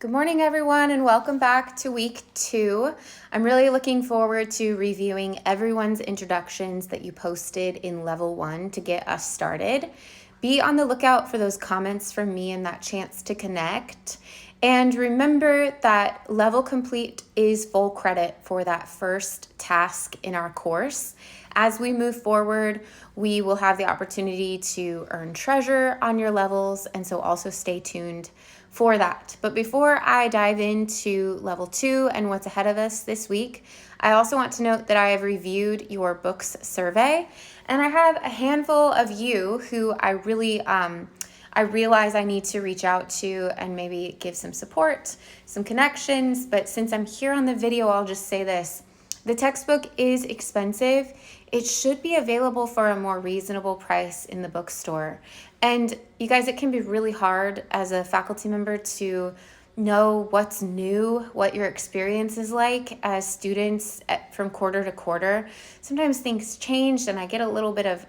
Good morning, everyone, and welcome back to week 2. I'm really looking forward to reviewing everyone's introductions that you posted in level 1 to get us started. Be on the lookout for those comments from me and that chance to connect. And remember that level complete is full credit for that first task in our course. As we move forward, we will have the opportunity to earn treasure on your levels, and so also stay tuned for that. But before I dive into level 2 and what's ahead of us this week, I also want to note that I have reviewed your books survey, and I have a handful of you who I realize I need to reach out to and maybe give some support, some connections. But since I'm here on the video, I'll just say this. The textbook is expensive. It should be available for a more reasonable price in the bookstore. And you guys, it can be really hard as a faculty member to know what's new, what your experience is like as students from quarter to quarter. Sometimes things change and I get a little bit of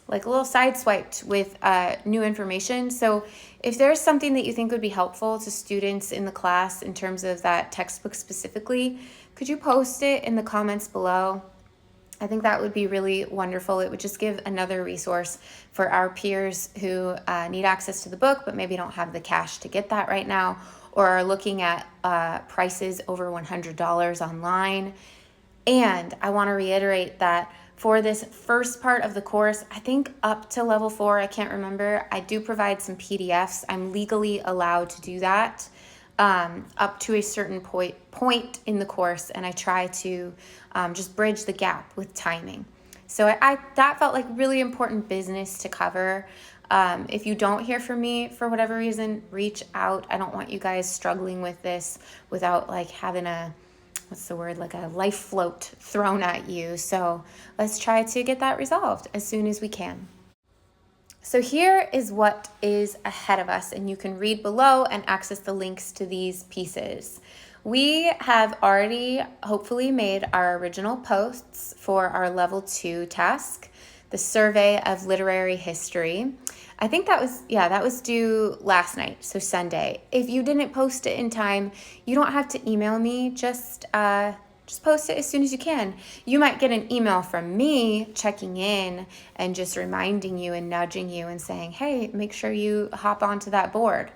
like a little sideswiped with new information. So if there's something that you think would be helpful to students in the class in terms of that textbook specifically, could you post it in the comments below? I think that would be really wonderful. It would just give another resource for our peers who need access to the book, but maybe don't have the cash to get that right now, or are looking at prices over $100 online. And I want to reiterate that for this first part of the course, I think up to level 4, I can't remember, I do provide some PDFs. I'm legally allowed to do that up to a certain point in the course, and I try to just bridge the gap with timing. So that felt like really important business to cover. If you don't hear from me for whatever reason, reach out. I don't want you guys struggling with this without like having like a life float thrown at you. So let's try to get that resolved as soon as we can. So here is what is ahead of us, and you can read below and access the links to these pieces. We have already hopefully made our original posts for our level 2 task, the survey of literary history. I think that was due last night, so Sunday. If you didn't post it in time, you don't have to email me, just post it as soon as you can. You might get an email from me checking in and just reminding you and nudging you and saying, hey, make sure you hop onto that board.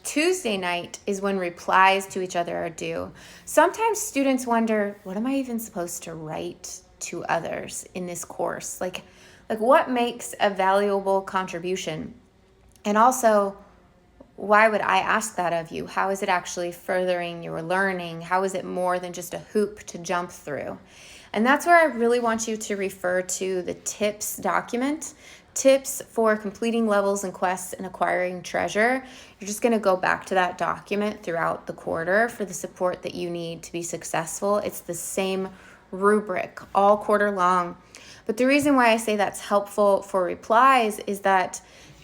Tuesday night is when replies to each other are due. Sometimes students wonder, what am I even supposed to write to others in this course? Like what makes a valuable contribution? And also, why would I ask that of you? How is it actually furthering your learning? How is it more than just a hoop to jump through? And that's where I really want you to refer to the tips document. Tips for completing levels and quests and acquiring treasure. You're just going to go back to that document throughout the quarter for the support that you need to be successful. It's the same rubric all quarter long. But the reason why I say that's helpful for replies is that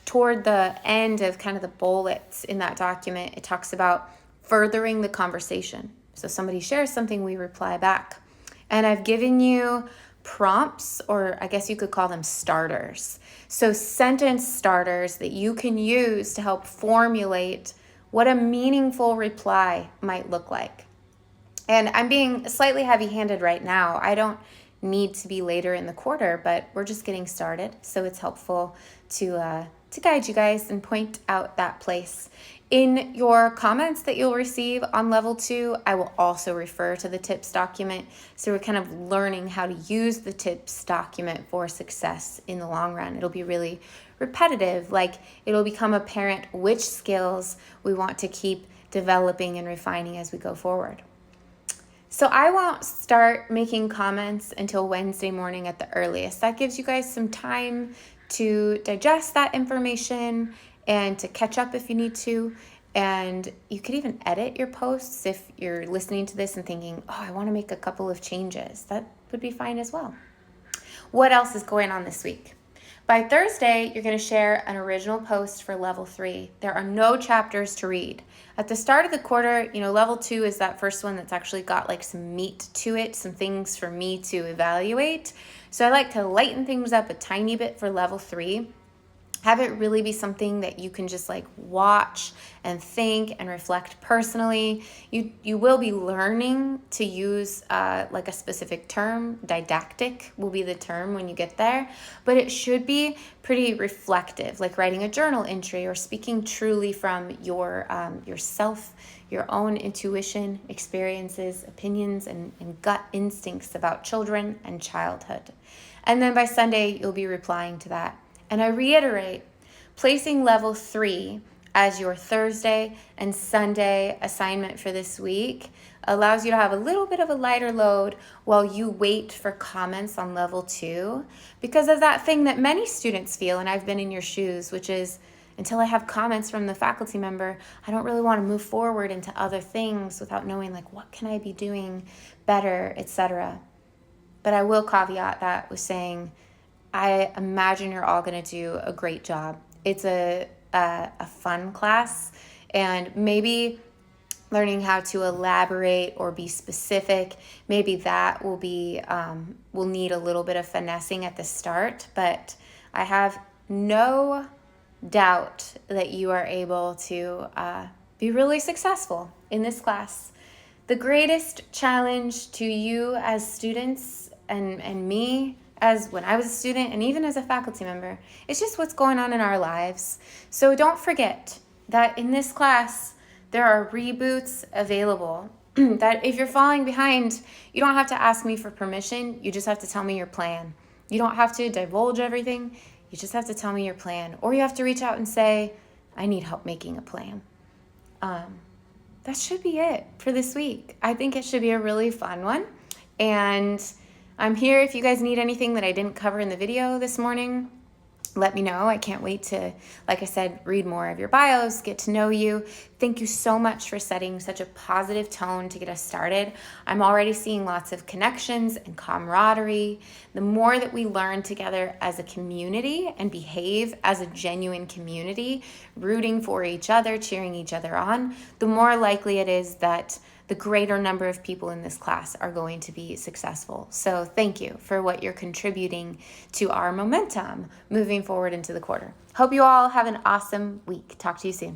toward the end of kind of the bullets in that document, it talks about furthering the conversation. So somebody shares something, we reply back. And I've given you prompts, or I guess you could call them starters. So sentence starters that you can use to help formulate what a meaningful reply might look like. And I'm being slightly heavy-handed right now. I don't need to be later in the quarter, but we're just getting started. So it's helpful to guide you guys and point out that place. In your comments that you'll receive on level 2, I will also refer to the tips document. So we're kind of learning how to use the tips document for success in the long run. It'll be really repetitive, like it'll become apparent which skills we want to keep developing and refining as we go forward. So I won't start making comments until Wednesday morning at the earliest. That gives you guys some time to digest that information and to catch up if you need to. And you could even edit your posts if you're listening to this and thinking, oh, I want to make a couple of changes. That would be fine as well. What else is going on this week? By Thursday, you're going to share an original post for level 3. There are no chapters to read. At the start of the quarter, level 2 is that first one that's actually got like some meat to it, some things for me to evaluate. So I like to lighten things up a tiny bit for level 3. Have it really be something that you can just like watch and think and reflect personally. You will be learning to use like a specific term. Didactic will be the term when you get there, but it should be pretty reflective, like writing a journal entry or speaking truly from yourself, your own intuition, experiences, opinions, and gut instincts about children and childhood. And then by Sunday, you'll be replying to that. And I reiterate, placing level 3 as your Thursday and Sunday assignment for this week allows you to have a little bit of a lighter load while you wait for comments on level 2, because of that thing that many students feel, and I've been in your shoes, which is until I have comments from the faculty member, I don't really want to move forward into other things without knowing like what can I be doing better, etc. But I will caveat that with saying, I imagine you're all going to do a great job. It's a fun class, and maybe learning how to elaborate or be specific, maybe that will need a little bit of finessing at the start, but I have no doubt that you are able to be really successful in this class. The greatest challenge to you as students and me as when I was a student and even as a faculty member, it's just what's going on in our lives. So don't forget that in this class, there are reboots available. That if you're falling behind, you don't have to ask me for permission. You just have to tell me your plan. You don't have to divulge everything. You just have to tell me your plan. Or you have to reach out and say, I need help making a plan. That should be it for this week. I think it should be a really fun one. And I'm here if you guys need anything that I didn't cover in the video this morning. Let me know. I can't wait to, like I said, read more of your bios, get to know you. Thank you so much for setting such a positive tone to get us started. I'm already seeing lots of connections and camaraderie. The more that we learn together as a community and behave as a genuine community, rooting for each other, cheering each other on, the more likely it is that the greater number of people in this class are going to be successful. So thank you for what you're contributing to our momentum moving forward into the quarter. Hope you all have an awesome week. Talk to you soon.